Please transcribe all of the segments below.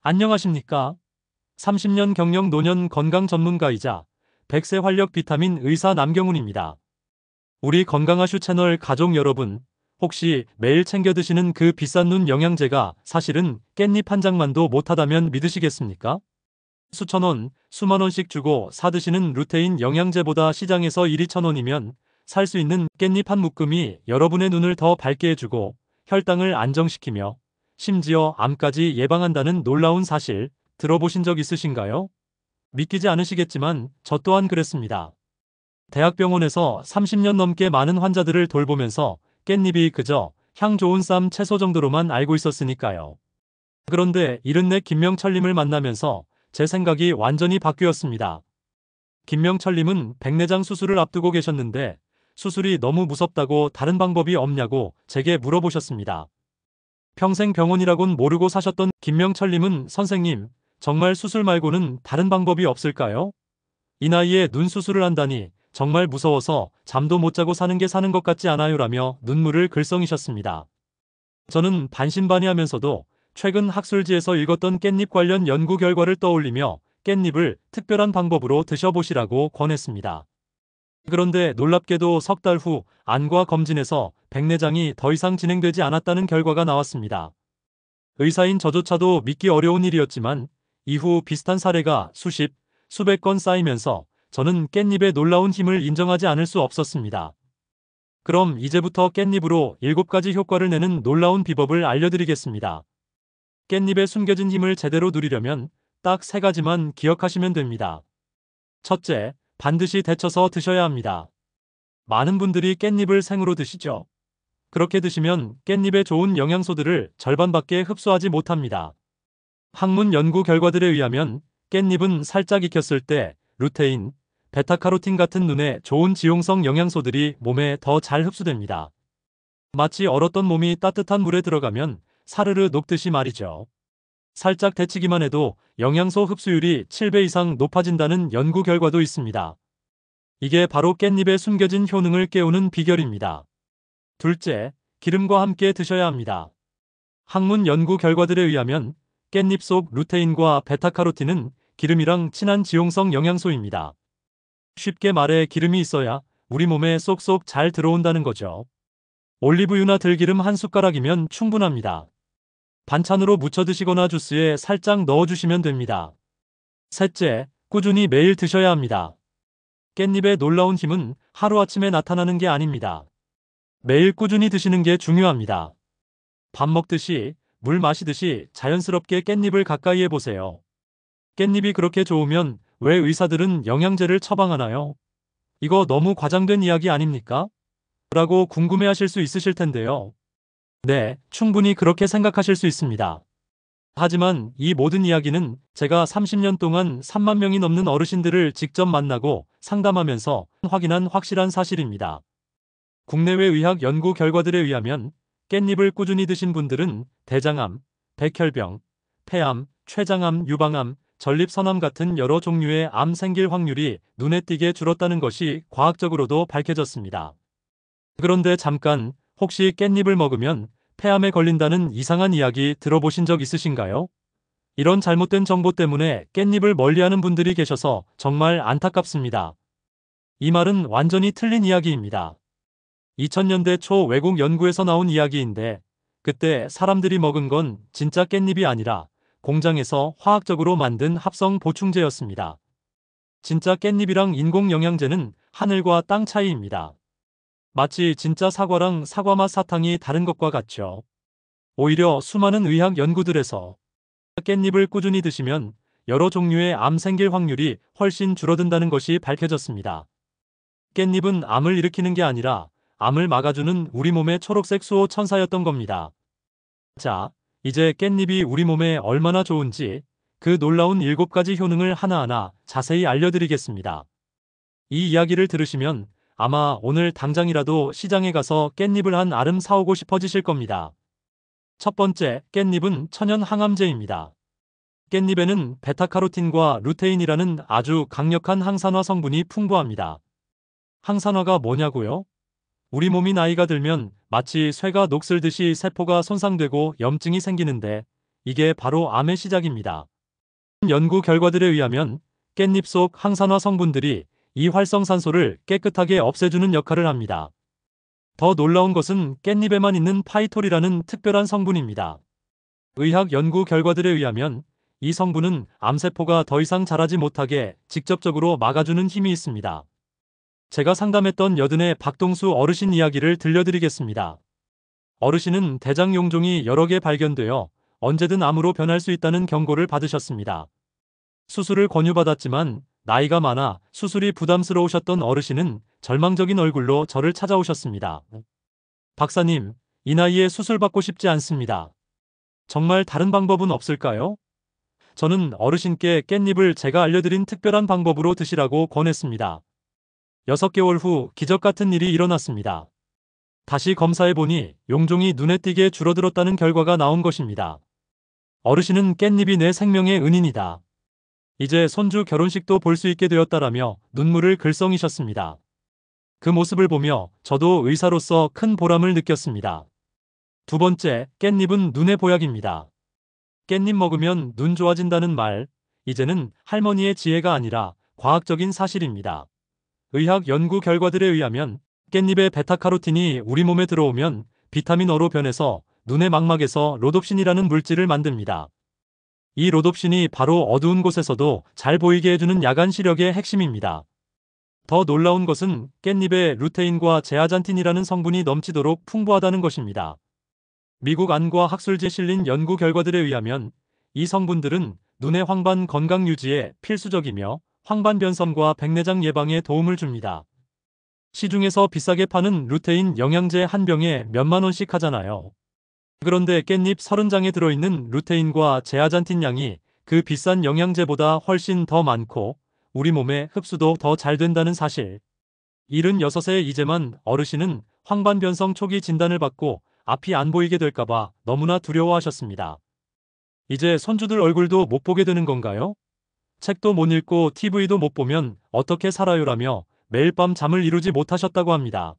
안녕하십니까? 30년 경력 노년 건강 전문가이자 100세 활력 비타민 의사 남경훈입니다. 우리 건강하슈 채널 가족 여러분, 혹시 매일 챙겨 드시는 그 비싼 눈 영양제가 사실은 깻잎 한 장만도 못하다면 믿으시겠습니까? 수천 원, 수만 원씩 주고 사드시는 루테인 영양제보다 시장에서 1위 1,000원이면 살 수 있는 깻잎 한 묶음이 여러분의 눈을 더 밝게 해주고 혈당을 안정시키며 심지어 암까지 예방한다는 놀라운 사실 들어보신 적 있으신가요? 믿기지 않으시겠지만 저 또한 그랬습니다. 대학병원에서 30년 넘게 많은 환자들을 돌보면서 깻잎이 그저 향 좋은 쌈 채소 정도로만 알고 있었으니까요. 그런데 74 김명철님을 만나면서 제 생각이 완전히 바뀌었습니다. 김명철님은 백내장 수술을 앞두고 계셨는데 수술이 너무 무섭다고 다른 방법이 없냐고 제게 물어보셨습니다. 평생 병원이라곤 모르고 사셨던 김명철님은 선생님, 정말 수술 말고는 다른 방법이 없을까요? 이 나이에 눈 수술을 한다니 정말 무서워서 잠도 못 자고 사는 게 사는 것 같지 않아요라며 눈물을 글썽이셨습니다. 저는 반신반의하면서도 최근 학술지에서 읽었던 깻잎 관련 연구 결과를 떠올리며 깻잎을 특별한 방법으로 드셔보시라고 권했습니다. 그런데 놀랍게도 석 달 후 안과 검진에서 백내장이 더 이상 진행되지 않았다는 결과가 나왔습니다. 의사인 저조차도 믿기 어려운 일이었지만 이후 비슷한 사례가 수십, 수백 건 쌓이면서 저는 깻잎의 놀라운 힘을 인정하지 않을 수 없었습니다. 그럼 이제부터 깻잎으로 7가지 효과를 내는 놀라운 비법을 알려드리겠습니다. 깻잎의 숨겨진 힘을 제대로 누리려면 딱 3가지만 기억하시면 됩니다. 첫째, 반드시 데쳐서 드셔야 합니다. 많은 분들이 깻잎을 생으로 드시죠. 그렇게 드시면 깻잎의 좋은 영양소들을 절반밖에 흡수하지 못합니다. 학문 연구 결과들에 의하면 깻잎은 살짝 익혔을 때 루테인, 베타카로틴 같은 눈에 좋은 지용성 영양소들이 몸에 더 잘 흡수됩니다. 마치 얼었던 몸이 따뜻한 물에 들어가면 사르르 녹듯이 말이죠. 살짝 데치기만 해도 영양소 흡수율이 7배 이상 높아진다는 연구 결과도 있습니다. 이게 바로 깻잎의 숨겨진 효능을 깨우는 비결입니다. 둘째, 기름과 함께 드셔야 합니다. 학문 연구 결과들에 의하면 깻잎 속 루테인과 베타카로틴은 기름이랑 친한 지용성 영양소입니다. 쉽게 말해 기름이 있어야 우리 몸에 쏙쏙 잘 들어온다는 거죠. 올리브유나 들기름 한 숟가락이면 충분합니다. 반찬으로 무쳐 드시거나 주스에 살짝 넣어주시면 됩니다. 셋째, 꾸준히 매일 드셔야 합니다. 깻잎의 놀라운 힘은 하루아침에 나타나는 게 아닙니다. 매일 꾸준히 드시는 게 중요합니다. 밥 먹듯이, 물 마시듯이 자연스럽게 깻잎을 가까이 해보세요. 깻잎이 그렇게 좋으면 왜 의사들은 영양제를 처방하나요? 이거 너무 과장된 이야기 아닙니까? 라고 궁금해하실 수 있으실 텐데요. 네, 충분히 그렇게 생각하실 수 있습니다. 하지만 이 모든 이야기는 제가 30년 동안 3만 명이 넘는 어르신들을 직접 만나고 상담하면서 확인한 확실한 사실입니다. 국내외 의학 연구 결과들에 의하면 깻잎을 꾸준히 드신 분들은 대장암, 백혈병, 폐암, 췌장암, 유방암, 전립선암 같은 여러 종류의 암 생길 확률이 눈에 띄게 줄었다는 것이 과학적으로도 밝혀졌습니다. 그런데 잠깐, 혹시 깻잎을 먹으면 폐암에 걸린다는 이상한 이야기 들어보신 적 있으신가요? 이런 잘못된 정보 때문에 깻잎을 멀리하는 분들이 계셔서 정말 안타깝습니다. 이 말은 완전히 틀린 이야기입니다. 2000년대 초 외국 연구에서 나온 이야기인데 그때 사람들이 먹은 건 진짜 깻잎이 아니라 공장에서 화학적으로 만든 합성 보충제였습니다. 진짜 깻잎이랑 인공 영양제는 하늘과 땅 차이입니다. 마치 진짜 사과랑 사과맛 사탕이 다른 것과 같죠. 오히려 수많은 의학 연구들에서 깻잎을 꾸준히 드시면 여러 종류의 암 생길 확률이 훨씬 줄어든다는 것이 밝혀졌습니다. 깻잎은 암을 일으키는 게 아니라 암을 막아주는 우리 몸의 초록색 수호 천사였던 겁니다. 자, 이제 깻잎이 우리 몸에 얼마나 좋은지 그 놀라운 7가지 효능을 하나하나 자세히 알려드리겠습니다. 이 이야기를 들으시면 아마 오늘 당장이라도 시장에 가서 깻잎을 한 알음 사오고 싶어지실 겁니다. 첫 번째, 깻잎은 천연 항암제입니다. 깻잎에는 베타카로틴과 루테인이라는 아주 강력한 항산화 성분이 풍부합니다. 항산화가 뭐냐고요? 우리 몸이 나이가 들면 마치 쇠가 녹슬듯이 세포가 손상되고 염증이 생기는데 이게 바로 암의 시작입니다. 연구 결과들에 의하면 깻잎 속 항산화 성분들이 이 활성산소를 깨끗하게 없애주는 역할을 합니다. 더 놀라운 것은 깻잎에만 있는 파이톨이라는 특별한 성분입니다. 의학 연구 결과들에 의하면 이 성분은 암세포가 더 이상 자라지 못하게 직접적으로 막아주는 힘이 있습니다. 제가 상담했던 여든의 박동수 어르신 이야기를 들려드리겠습니다. 어르신은 대장 용종이 여러 개 발견되어 언제든 암으로 변할 수 있다는 경고를 받으셨습니다. 수술을 권유받았지만 나이가 많아 수술이 부담스러우셨던 어르신은 절망적인 얼굴로 저를 찾아오셨습니다. 박사님, 이 나이에 수술받고 싶지 않습니다. 정말 다른 방법은 없을까요? 저는 어르신께 깻잎을 제가 알려드린 특별한 방법으로 드시라고 권했습니다. 6개월 후 기적 같은 일이 일어났습니다. 다시 검사해보니 용종이 눈에 띄게 줄어들었다는 결과가 나온 것입니다. 어르신은 깻잎이 내 생명의 은인이다. 이제 손주 결혼식도 볼 수 있게 되었다라며 눈물을 글썽이셨습니다. 그 모습을 보며 저도 의사로서 큰 보람을 느꼈습니다. 두 번째, 깻잎은 눈의 보약입니다. 깻잎 먹으면 눈 좋아진다는 말, 이제는 할머니의 지혜가 아니라 과학적인 사실입니다. 의학 연구 결과들에 의하면 깻잎의 베타카로틴이 우리 몸에 들어오면 비타민 O로 변해서 눈의 망막에서 로놉신이라는 물질을 만듭니다. 이 로놉신이 바로 어두운 곳에서도 잘 보이게 해주는 야간 시력의 핵심입니다. 더 놀라운 것은 깻잎에 루테인과 제아잔틴이라는 성분이 넘치도록 풍부하다는 것입니다. 미국 안과 학술지에 실린 연구 결과들에 의하면 이 성분들은 눈의 황반 건강 유지에 필수적이며 황반 변성과 백내장 예방에 도움을 줍니다. 시중에서 비싸게 파는 루테인 영양제 한 병에 몇만 원씩 하잖아요. 그런데 깻잎 30장에 들어있는 루테인과 제아잔틴 양이 그 비싼 영양제보다 훨씬 더 많고 우리 몸에 흡수도 더 잘 된다는 사실. 76세 이제만 어르신은 황반변성 초기 진단을 받고 앞이 안 보이게 될까봐 너무나 두려워하셨습니다. 이제 손주들 얼굴도 못 보게 되는 건가요? 책도 못 읽고 TV도 못 보면 어떻게 살아요라며 매일 밤 잠을 이루지 못하셨다고 합니다.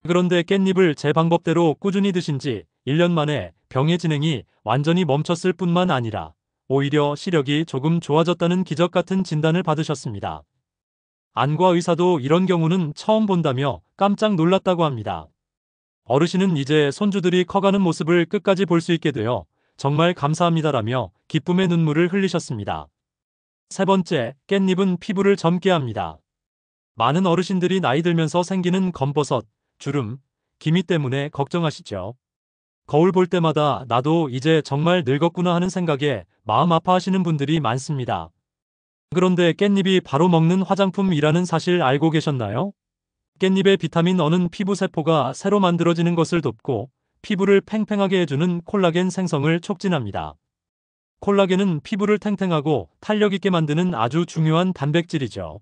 그런데 깻잎을 제 방법대로 꾸준히 드신 지 1년 만에 병의 진행이 완전히 멈췄을 뿐만 아니라 오히려 시력이 조금 좋아졌다는 기적 같은 진단을 받으셨습니다. 안과 의사도 이런 경우는 처음 본다며 깜짝 놀랐다고 합니다. 어르신은 이제 손주들이 커가는 모습을 끝까지 볼 수 있게 되어 정말 감사합니다라며 기쁨의 눈물을 흘리셨습니다. 세 번째, 깻잎은 피부를 젊게 합니다. 많은 어르신들이 나이 들면서 생기는 검버섯, 주름, 기미 때문에 걱정하시죠. 거울 볼 때마다 나도 이제 정말 늙었구나 하는 생각에 마음 아파하시는 분들이 많습니다. 그런데 깻잎이 바로 먹는 화장품이라는 사실 알고 계셨나요? 깻잎의 비타민 O는 피부 세포가 새로 만들어지는 것을 돕고 피부를 팽팽하게 해주는 콜라겐 생성을 촉진합니다. 콜라겐은 피부를 탱탱하고 탄력 있게 만드는 아주 중요한 단백질이죠.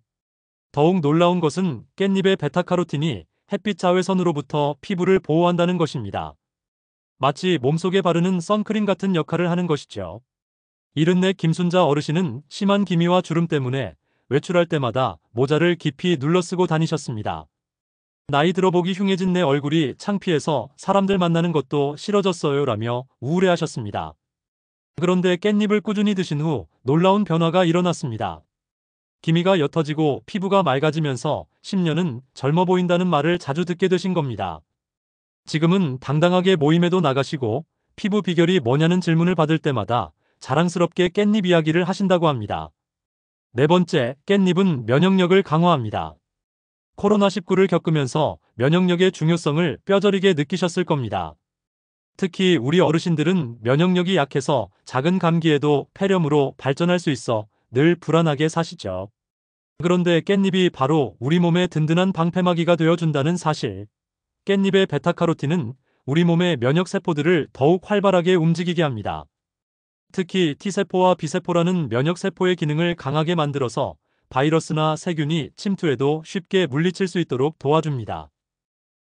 더욱 놀라운 것은 깻잎의 베타카로틴이 햇빛 자외선으로부터 피부를 보호한다는 것입니다. 마치 몸속에 바르는 선크림 같은 역할을 하는 것이죠. 74 김순자 어르신은 심한 기미와 주름 때문에 외출할 때마다 모자를 깊이 눌러쓰고 다니셨습니다. 나이 들어보기 흉해진 내 얼굴이 창피해서 사람들 만나는 것도 싫어졌어요 라며 우울해하셨습니다. 그런데 깻잎을 꾸준히 드신 후 놀라운 변화가 일어났습니다. 기미가 옅어지고 피부가 맑아지면서 10년은 젊어 보인다는 말을 자주 듣게 되신 겁니다. 지금은 당당하게 모임에도 나가시고 피부 비결이 뭐냐는 질문을 받을 때마다 자랑스럽게 깻잎 이야기를 하신다고 합니다. 네 번째, 깻잎은 면역력을 강화합니다. 코로나19를 겪으면서 면역력의 중요성을 뼈저리게 느끼셨을 겁니다. 특히 우리 어르신들은 면역력이 약해서 작은 감기에도 폐렴으로 발전할 수 있어 늘 불안하게 사시죠. 그런데 깻잎이 바로 우리 몸에 든든한 방패막이가 되어준다는 사실. 깻잎의 베타카로틴은 우리 몸의 면역세포들을 더욱 활발하게 움직이게 합니다. 특히 T세포와 B세포라는 면역세포의 기능을 강하게 만들어서 바이러스나 세균이 침투해도 쉽게 물리칠 수 있도록 도와줍니다.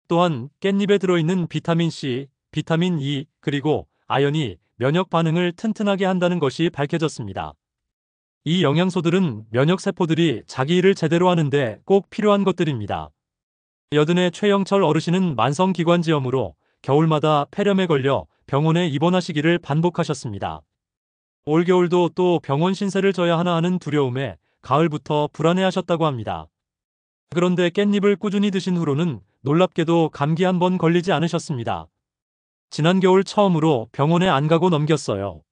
또한 깻잎에 들어있는 비타민 C, 비타민 E, 그리고 아연이 면역 반응을 튼튼하게 한다는 것이 밝혀졌습니다. 이 영양소들은 면역세포들이 자기 일을 제대로 하는데 꼭 필요한 것들입니다. 여든의 최영철 어르신은 만성기관지염으로 겨울마다 폐렴에 걸려 병원에 입원하시기를 반복하셨습니다. 올겨울도 또 병원 신세를 져야 하나 하는 두려움에 가을부터 불안해하셨다고 합니다. 그런데 깻잎을 꾸준히 드신 후로는 놀랍게도 감기 한 번 걸리지 않으셨습니다. 지난 겨울 처음으로 병원에 안 가고 넘겼어요.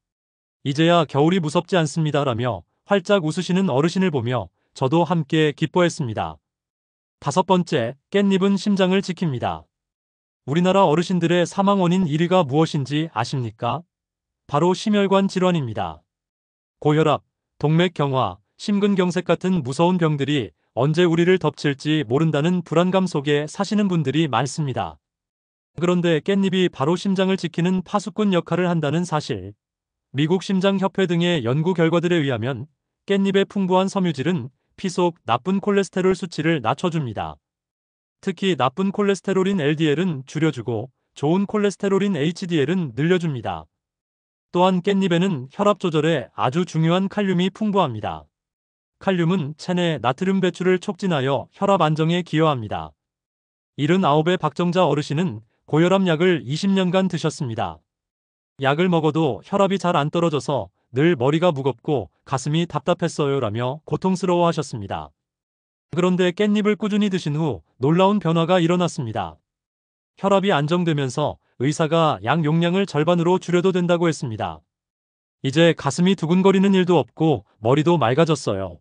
이제야 겨울이 무섭지 않습니다라며 활짝 웃으시는 어르신을 보며 저도 함께 기뻐했습니다. 다섯 번째, 깻잎은 심장을 지킵니다. 우리나라 어르신들의 사망 원인 1위가 무엇인지 아십니까? 바로 심혈관 질환입니다. 고혈압, 동맥경화, 심근경색 같은 무서운 병들이 언제 우리를 덮칠지 모른다는 불안감 속에 사시는 분들이 많습니다. 그런데 깻잎이 바로 심장을 지키는 파수꾼 역할을 한다는 사실. 미국 심장협회 등의 연구 결과들에 의하면 깻잎의 풍부한 섬유질은 피 속 나쁜 콜레스테롤 수치를 낮춰줍니다. 특히 나쁜 콜레스테롤인 LDL은 줄여주고 좋은 콜레스테롤인 HDL은 늘려줍니다. 또한 깻잎에는 혈압 조절에 아주 중요한 칼륨이 풍부합니다. 칼륨은 체내 나트륨 배출을 촉진하여 혈압 안정에 기여합니다. 79의 박정자 어르신은 고혈압 약을 20년간 드셨습니다. 약을 먹어도 혈압이 잘 안 떨어져서 늘 머리가 무겁고 가슴이 답답했어요라며 고통스러워 하셨습니다. 그런데 깻잎을 꾸준히 드신 후 놀라운 변화가 일어났습니다. 혈압이 안정되면서 의사가 약 용량을 절반으로 줄여도 된다고 했습니다. 이제 가슴이 두근거리는 일도 없고 머리도 맑아졌어요.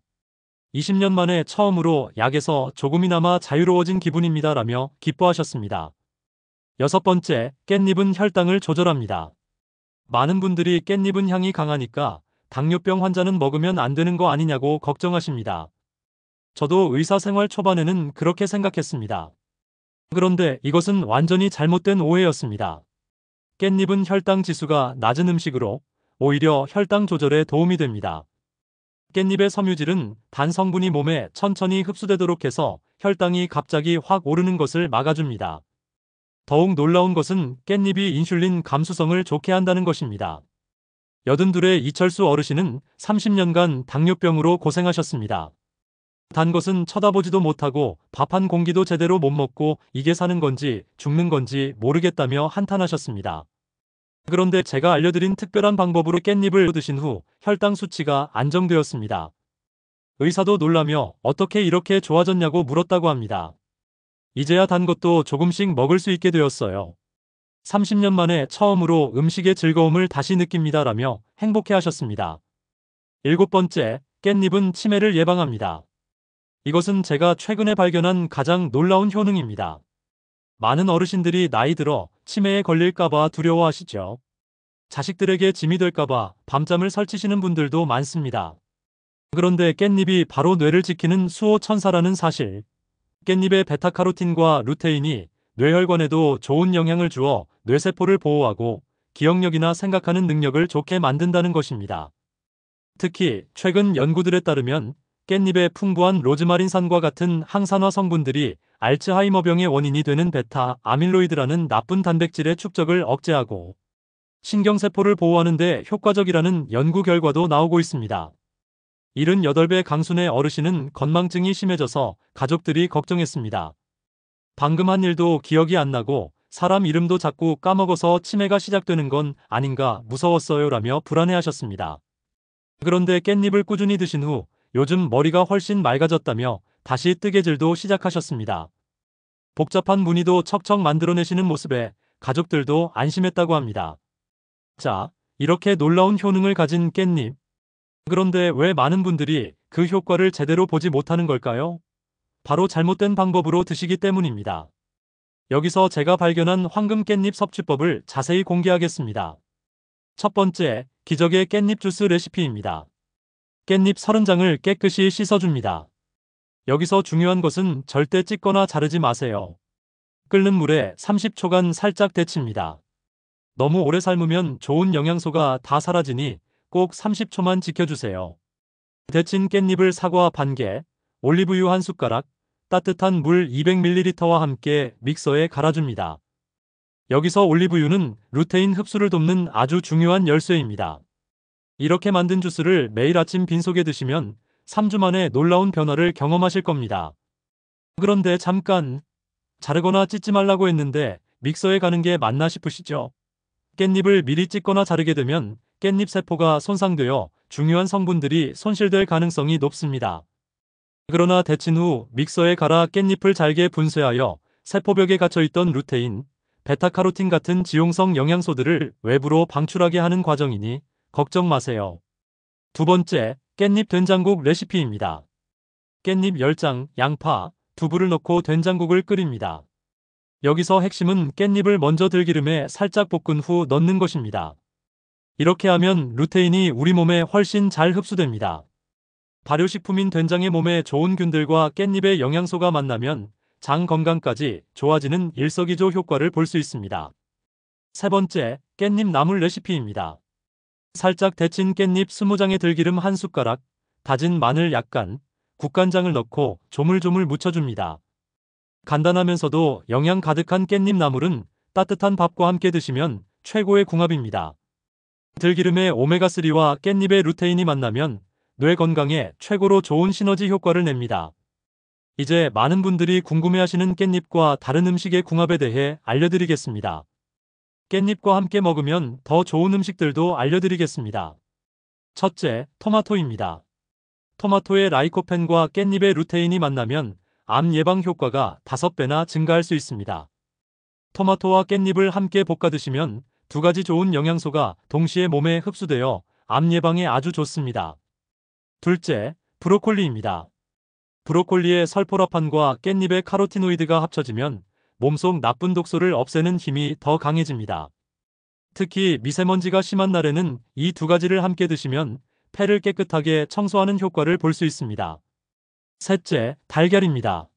20년 만에 처음으로 약에서 조금이나마 자유로워진 기분입니다라며 기뻐하셨습니다. 여섯 번째, 깻잎은 혈당을 조절합니다. 많은 분들이 깻잎은 향이 강하니까 당뇨병 환자는 먹으면 안 되는 거 아니냐고 걱정하십니다. 저도 의사생활 초반에는 그렇게 생각했습니다. 그런데 이것은 완전히 잘못된 오해였습니다. 깻잎은 혈당 지수가 낮은 음식으로 오히려 혈당 조절에 도움이 됩니다. 깻잎의 섬유질은 단 성분이 몸에 천천히 흡수되도록 해서 혈당이 갑자기 확 오르는 것을 막아줍니다. 더욱 놀라운 것은 깻잎이 인슐린 감수성을 좋게 한다는 것입니다. 82의 이철수 어르신은 30년간 당뇨병으로 고생하셨습니다. 단 것은 쳐다보지도 못하고 밥 한 공기도 제대로 못 먹고 이게 사는 건지 죽는 건지 모르겠다며 한탄하셨습니다. 그런데 제가 알려드린 특별한 방법으로 깻잎을 드신 후 혈당 수치가 안정되었습니다. 의사도 놀라며 어떻게 이렇게 좋아졌냐고 물었다고 합니다. 이제야 단 것도 조금씩 먹을 수 있게 되었어요. 30년 만에 처음으로 음식의 즐거움을 다시 느낍니다라며 행복해하셨습니다. 일곱 번째, 깻잎은 치매를 예방합니다. 이것은 제가 최근에 발견한 가장 놀라운 효능입니다. 많은 어르신들이 나이 들어 치매에 걸릴까봐 두려워하시죠. 자식들에게 짐이 될까봐 밤잠을 설치시는 분들도 많습니다. 그런데 깻잎이 바로 뇌를 지키는 수호천사라는 사실. 깻잎의 베타카로틴과 루테인이 뇌혈관에도 좋은 영향을 주어 뇌세포를 보호하고 기억력이나 생각하는 능력을 좋게 만든다는 것입니다. 특히 최근 연구들에 따르면 깻잎의 풍부한 로즈마린산과 같은 항산화 성분들이 알츠하이머병의 원인이 되는 베타 아밀로이드라는 나쁜 단백질의 축적을 억제하고 신경세포를 보호하는 데 효과적이라는 연구 결과도 나오고 있습니다. 78배 강순의 어르신은 건망증이 심해져서 가족들이 걱정했습니다. 방금 한 일도 기억이 안 나고 사람 이름도 자꾸 까먹어서 치매가 시작되는 건 아닌가 무서웠어요라며 불안해하셨습니다. 그런데 깻잎을 꾸준히 드신 후 요즘 머리가 훨씬 맑아졌다며 다시 뜨개질도 시작하셨습니다. 복잡한 무늬도 척척 만들어내시는 모습에 가족들도 안심했다고 합니다. 자, 이렇게 놀라운 효능을 가진 깻잎. 그런데 왜 많은 분들이 그 효과를 제대로 보지 못하는 걸까요? 바로 잘못된 방법으로 드시기 때문입니다. 여기서 제가 발견한 황금 깻잎 섭취법을 자세히 공개하겠습니다. 첫 번째, 기적의 깻잎 주스 레시피입니다. 깻잎 30장을 깨끗이 씻어줍니다. 여기서 중요한 것은 절대 찢거나 자르지 마세요. 끓는 물에 30초간 살짝 데칩니다. 너무 오래 삶으면 좋은 영양소가 다 사라지니 꼭 30초만 지켜주세요. 데친 깻잎을 사과 반 개, 올리브유 한 숟가락, 따뜻한 물 200ml와 함께 믹서에 갈아줍니다. 여기서 올리브유는 루테인 흡수를 돕는 아주 중요한 열쇠입니다. 이렇게 만든 주스를 매일 아침 빈속에 드시면 3주 만에 놀라운 변화를 경험하실 겁니다. 그런데 잠깐, 자르거나 찢지 말라고 했는데 믹서에 가는 게 맞나 싶으시죠? 깻잎을 미리 찢거나 자르게 되면 깻잎 세포가 손상되어 중요한 성분들이 손실될 가능성이 높습니다. 그러나 데친 후 믹서에 갈아 깻잎을 잘게 분쇄하여 세포벽에 갇혀있던 루테인, 베타카로틴 같은 지용성 영양소들을 외부로 방출하게 하는 과정이니 걱정 마세요. 두 번째, 깻잎 된장국 레시피입니다. 깻잎 10장, 양파, 두부를 넣고 된장국을 끓입니다. 여기서 핵심은 깻잎을 먼저 들기름에 살짝 볶은 후 넣는 것입니다. 이렇게 하면 루테인이 우리 몸에 훨씬 잘 흡수됩니다. 발효식품인 된장의 몸에 좋은 균들과 깻잎의 영양소가 만나면 장 건강까지 좋아지는 일석이조 효과를 볼 수 있습니다. 세 번째, 깻잎 나물 레시피입니다. 살짝 데친 깻잎 20장에 들기름 1숟가락, 다진 마늘 약간, 국간장을 넣고 조물조물 묻혀줍니다. 간단하면서도 영양 가득한 깻잎 나물은 따뜻한 밥과 함께 드시면 최고의 궁합입니다. 들기름의 오메가3와 깻잎의 루테인이 만나면 뇌 건강에 최고로 좋은 시너지 효과를 냅니다. 이제 많은 분들이 궁금해하시는 깻잎과 다른 음식의 궁합에 대해 알려드리겠습니다. 깻잎과 함께 먹으면 더 좋은 음식들도 알려드리겠습니다. 첫째, 토마토입니다. 토마토의 라이코펜과 깻잎의 루테인이 만나면 암 예방 효과가 5배나 증가할 수 있습니다. 토마토와 깻잎을 함께 볶아 드시면 두 가지 좋은 영양소가 동시에 몸에 흡수되어 암 예방에 아주 좋습니다. 둘째, 브로콜리입니다. 브로콜리의 설포라판과 깻잎의 카로티노이드가 합쳐지면 몸속 나쁜 독소를 없애는 힘이 더 강해집니다. 특히 미세먼지가 심한 날에는 이 두 가지를 함께 드시면 폐를 깨끗하게 청소하는 효과를 볼 수 있습니다. 셋째, 달걀입니다.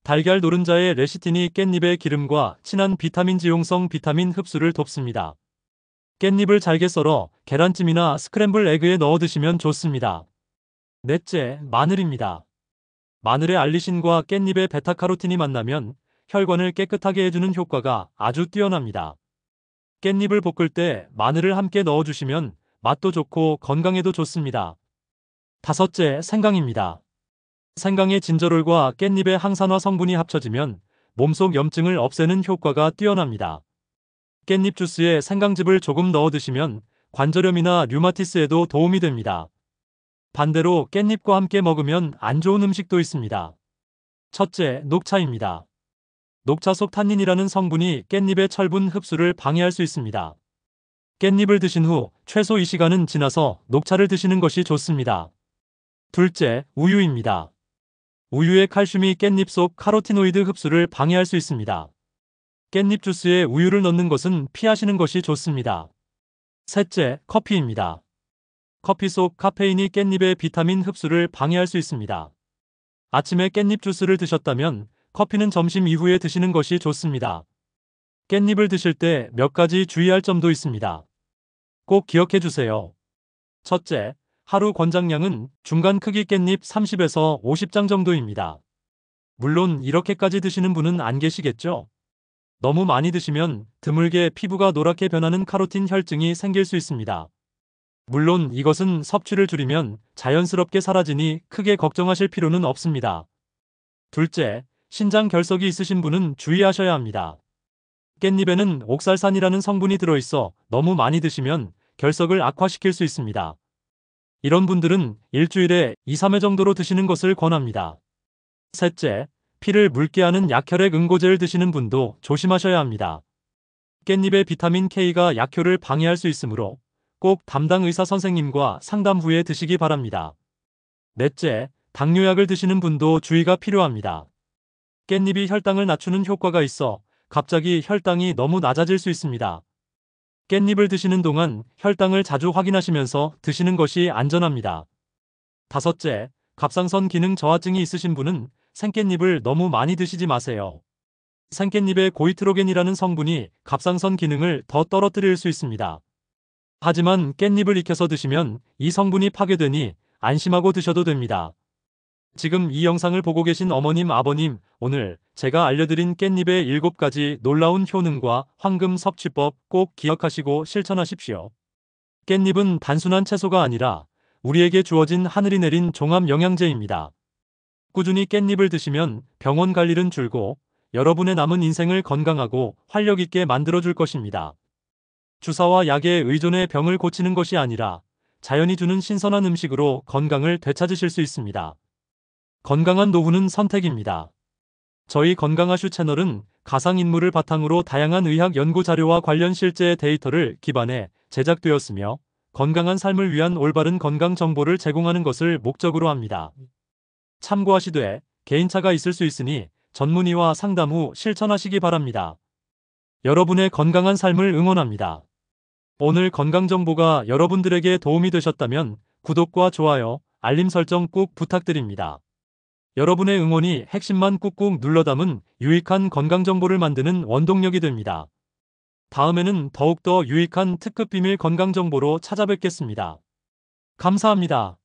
달걀 노른자의 레시틴이 깻잎의 기름과 친한 비타민 지용성 비타민 흡수를 돕습니다. 깻잎을 잘게 썰어 계란찜이나 스크램블 에그에 넣어 드시면 좋습니다. 넷째, 마늘입니다. 마늘의 알리신과 깻잎의 베타카로틴이 만나면 혈관을 깨끗하게 해주는 효과가 아주 뛰어납니다. 깻잎을 볶을 때 마늘을 함께 넣어주시면 맛도 좋고 건강에도 좋습니다. 다섯째, 생강입니다. 생강의 진저롤과 깻잎의 항산화 성분이 합쳐지면 몸속 염증을 없애는 효과가 뛰어납니다. 깻잎 주스에 생강즙을 조금 넣어 드시면 관절염이나 류마티스에도 도움이 됩니다. 반대로 깻잎과 함께 먹으면 안 좋은 음식도 있습니다. 첫째, 녹차입니다. 녹차 속 탄닌이라는 성분이 깻잎의 철분 흡수를 방해할 수 있습니다. 깻잎을 드신 후 최소 2시간은 지나서 녹차를 드시는 것이 좋습니다. 둘째, 우유입니다. 우유의 칼슘이 깻잎 속 카로티노이드 흡수를 방해할 수 있습니다. 깻잎 주스에 우유를 넣는 것은 피하시는 것이 좋습니다. 셋째, 커피입니다. 커피 속 카페인이 깻잎의 비타민 흡수를 방해할 수 있습니다. 아침에 깻잎 주스를 드셨다면 커피는 점심 이후에 드시는 것이 좋습니다. 깻잎을 드실 때 몇 가지 주의할 점도 있습니다. 꼭 기억해 주세요. 첫째, 하루 권장량은 중간 크기 깻잎 30에서 50장 정도입니다. 물론 이렇게까지 드시는 분은 안 계시겠죠? 너무 많이 드시면 드물게 피부가 노랗게 변하는 카로틴 혈증이 생길 수 있습니다. 물론 이것은 섭취를 줄이면 자연스럽게 사라지니 크게 걱정하실 필요는 없습니다. 둘째, 신장 결석이 있으신 분은 주의하셔야 합니다. 깻잎에는 옥살산이라는 성분이 들어있어 너무 많이 드시면 결석을 악화시킬 수 있습니다. 이런 분들은 일주일에 2-3회 정도로 드시는 것을 권합니다. 셋째, 피를 묽게 하는 약혈액 응고제를 드시는 분도 조심하셔야 합니다. 깻잎의 비타민 K가 약효를 방해할 수 있으므로 꼭 담당 의사 선생님과 상담 후에 드시기 바랍니다. 넷째, 당뇨약을 드시는 분도 주의가 필요합니다. 깻잎이 혈당을 낮추는 효과가 있어 갑자기 혈당이 너무 낮아질 수 있습니다. 깻잎을 드시는 동안 혈당을 자주 확인하시면서 드시는 것이 안전합니다. 다섯째, 갑상선 기능 저하증이 있으신 분은 생깻잎을 너무 많이 드시지 마세요. 생깻잎의 고이트로겐이라는 성분이 갑상선 기능을 더 떨어뜨릴 수 있습니다. 하지만 깻잎을 익혀서 드시면 이 성분이 파괴되니 안심하고 드셔도 됩니다. 지금 이 영상을 보고 계신 어머님, 아버님, 오늘 제가 알려드린 깻잎의 7가지 놀라운 효능과 황금 섭취법 꼭 기억하시고 실천하십시오. 깻잎은 단순한 채소가 아니라 우리에게 주어진 하늘이 내린 종합 영양제입니다. 꾸준히 깻잎을 드시면 병원 갈 일은 줄고 여러분의 남은 인생을 건강하고 활력 있게 만들어줄 것입니다. 주사와 약에 의존해 병을 고치는 것이 아니라 자연이 주는 신선한 음식으로 건강을 되찾으실 수 있습니다. 건강한 노후는 선택입니다. 저희 건강하슈 채널은 가상인물을 바탕으로 다양한 의학 연구 자료와 관련 실제 데이터를 기반해 제작되었으며 건강한 삶을 위한 올바른 건강 정보를 제공하는 것을 목적으로 합니다. 참고하시되 개인차가 있을 수 있으니 전문의와 상담 후 실천하시기 바랍니다. 여러분의 건강한 삶을 응원합니다. 오늘 건강 정보가 여러분들에게 도움이 되셨다면 구독과 좋아요, 알림 설정 꼭 부탁드립니다. 여러분의 응원이 핵심만 꾹꾹 눌러 담은 유익한 건강 정보를 만드는 원동력이 됩니다. 다음에는 더욱더 유익한 특급 비밀 건강 정보로 찾아뵙겠습니다. 감사합니다.